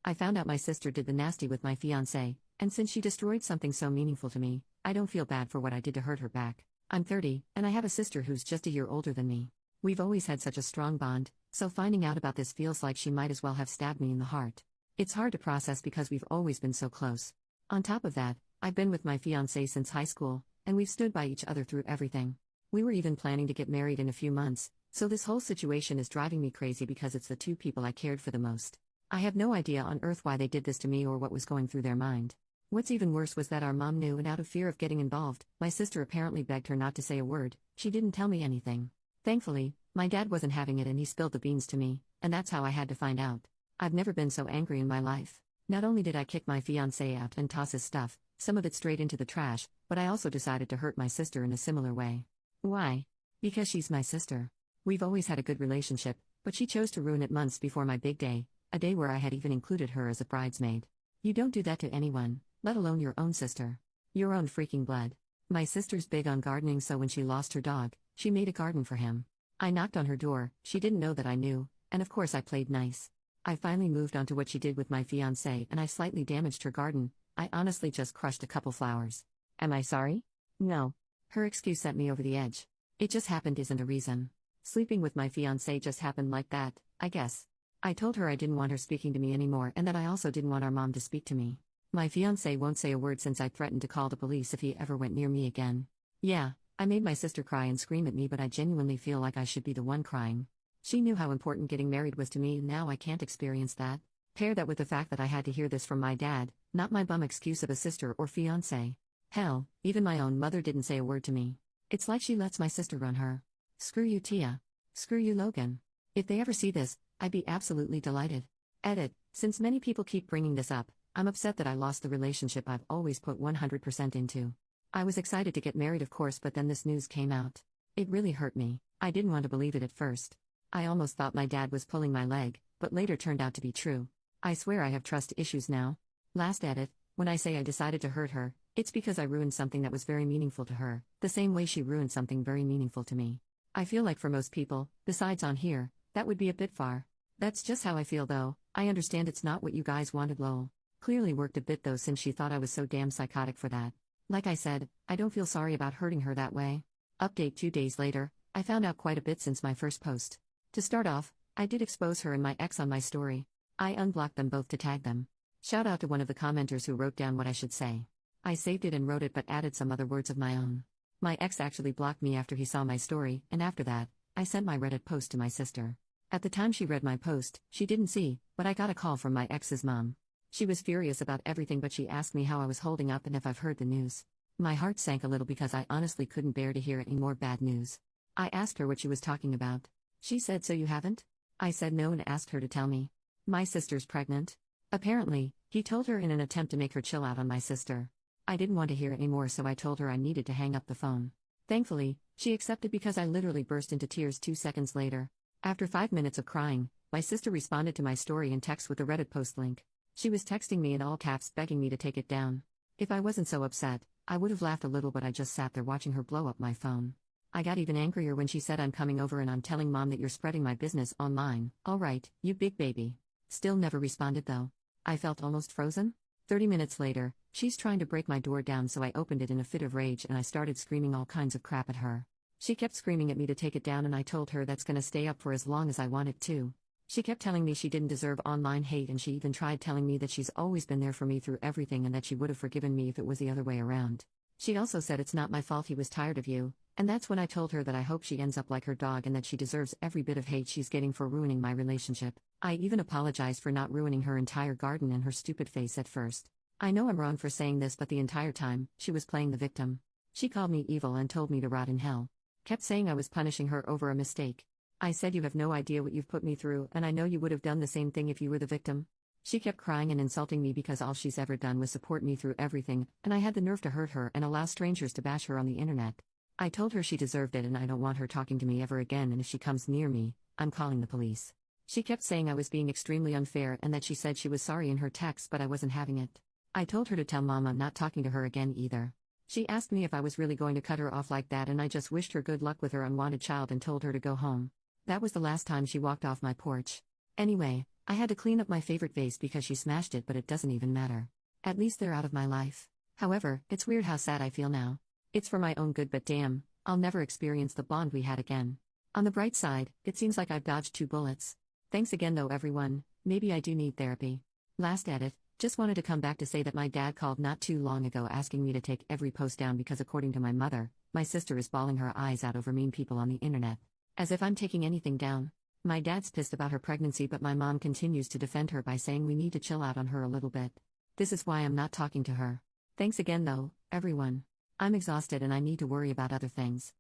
I found out my sister did the nasty with my fiancé, and since she destroyed something so meaningful to me, I don't feel bad for what I did to hurt her back. I'm 30, and I have a sister who's just a year older than me. We've always had such a strong bond, so finding out about this feels like she might as well have stabbed me in the heart. It's hard to process because we've always been so close. On top of that, I've been with my fiancé since high school, and we've stood by each other through everything. We were even planning to get married in a few months, so this whole situation is driving me crazy because it's the two people I cared for the most. I have no idea on earth why they did this to me or what was going through their mind. What's even worse was that our mom knew, and out of fear of getting involved, my sister apparently begged her not to say a word. She didn't tell me anything. Thankfully, my dad wasn't having it and he spilled the beans to me, and that's how I had to find out. I've never been so angry in my life. Not only did I kick my fiancé out and toss his stuff, some of it straight into the trash, but I also decided to hurt my sister in a similar way. Why? Because she's my sister. We've always had a good relationship, but she chose to ruin it months before my big day, a day where I had even included her as a bridesmaid. You don't do that to anyone, let alone your own sister. Your own freaking blood. My sister's big on gardening, so when she lost her dog, she made a garden for him. I knocked on her door, she didn't know that I knew, and of course I played nice. I finally moved on to what she did with my fiancé, and I slightly damaged her garden. I honestly just crushed a couple flowers. Am I sorry? No. Her excuse sent me over the edge. It just happened isn't a reason. Sleeping with my fiancé just happened like that, I guess. I told her I didn't want her speaking to me anymore and that I also didn't want our mom to speak to me. My fiancé won't say a word since I threatened to call the police if he ever went near me again. Yeah, I made my sister cry and scream at me, but I genuinely feel like I should be the one crying. She knew how important getting married was to me, and now I can't experience that. Pair that with the fact that I had to hear this from my dad, not my bum excuse of a sister or fiancé. Hell, even my own mother didn't say a word to me. It's like she lets my sister run her. Screw you, Tia. Screw you, Logan. If they ever see this, I'd be absolutely delighted. Edit, since many people keep bringing this up, I'm upset that I lost the relationship I've always put 100% into. I was excited to get married, of course, but then this news came out. It really hurt me. I didn't want to believe it at first. I almost thought my dad was pulling my leg, but later turned out to be true. I swear I have trust issues now. Last edit, when I say I decided to hurt her, it's because I ruined something that was very meaningful to her, the same way she ruined something very meaningful to me. I feel like for most people, besides on here, that would be a bit far. That's just how I feel though. I understand it's not what you guys wanted, lol. Clearly worked a bit though, since she thought I was so damn psychotic for that. Like I said, I don't feel sorry about hurting her that way. Update 2 days later, I found out quite a bit since my first post. To start off, I did expose her and my ex on my story. I unblocked them both to tag them. Shout out to one of the commenters who wrote down what I should say. I saved it and wrote it but added some other words of my own. My ex actually blocked me after he saw my story, and after that, I sent my Reddit post to my sister. At the time she read my post, she didn't see, but I got a call from my ex's mom. She was furious about everything, but she asked me how I was holding up and if I've heard the news. My heart sank a little because I honestly couldn't bear to hear any more bad news. I asked her what she was talking about. She said, "So you haven't?" I said no and asked her to tell me. My sister's pregnant. Apparently, he told her in an attempt to make her chill out on my sister. I didn't want to hear anymore, so I told her I needed to hang up the phone. Thankfully, she accepted because I literally burst into tears 2 seconds later. After 5 minutes of crying, my sister responded to my story in text with a Reddit post link. She was texting me in all caps begging me to take it down. If I wasn't so upset, I would have laughed a little, but I just sat there watching her blow up my phone. I got even angrier when she said, "I'm coming over and I'm telling mom that you're spreading my business online." Alright, you big baby. Still never responded though. I felt almost frozen. 30 minutes later, she's trying to break my door down, so I opened it in a fit of rage and I started screaming all kinds of crap at her. She kept screaming at me to take it down and I told her that's gonna stay up for as long as I want it to. She kept telling me she didn't deserve online hate, and she even tried telling me that she's always been there for me through everything and that she would have forgiven me if it was the other way around. She also said it's not my fault he was tired of you, and that's when I told her that I hope she ends up like her dog and that she deserves every bit of hate she's getting for ruining my relationship. I even apologized for not ruining her entire garden and her stupid face at first. I know I'm wrong for saying this, but the entire time, she was playing the victim. She called me evil and told me to rot in hell. Kept saying I was punishing her over a mistake. I said, "You have no idea what you've put me through, and I know you would have done the same thing if you were the victim." She kept crying and insulting me because all she's ever done was support me through everything, and I had the nerve to hurt her and allow strangers to bash her on the internet. I told her she deserved it and I don't want her talking to me ever again, and if she comes near me, I'm calling the police. She kept saying I was being extremely unfair and that she said she was sorry in her text, but I wasn't having it. I told her to tell mom I'm not talking to her again either. She asked me if I was really going to cut her off like that, and I just wished her good luck with her unwanted child and told her to go home. That was the last time she walked off my porch. Anyway, I had to clean up my favorite vase because she smashed it, but it doesn't even matter. At least they're out of my life. However, it's weird how sad I feel now. It's for my own good, but damn, I'll never experience the bond we had again. On the bright side, it seems like I've dodged 2 bullets. Thanks again though everyone, maybe I do need therapy. Last edit, just wanted to come back to say that my dad called not too long ago asking me to take every post down because according to my mother, my sister is bawling her eyes out over mean people on the internet. As if I'm taking anything down. My dad's pissed about her pregnancy, but my mom continues to defend her by saying we need to chill out on her a little bit. This is why I'm not talking to her. Thanks again though, everyone. I'm exhausted and I need to worry about other things.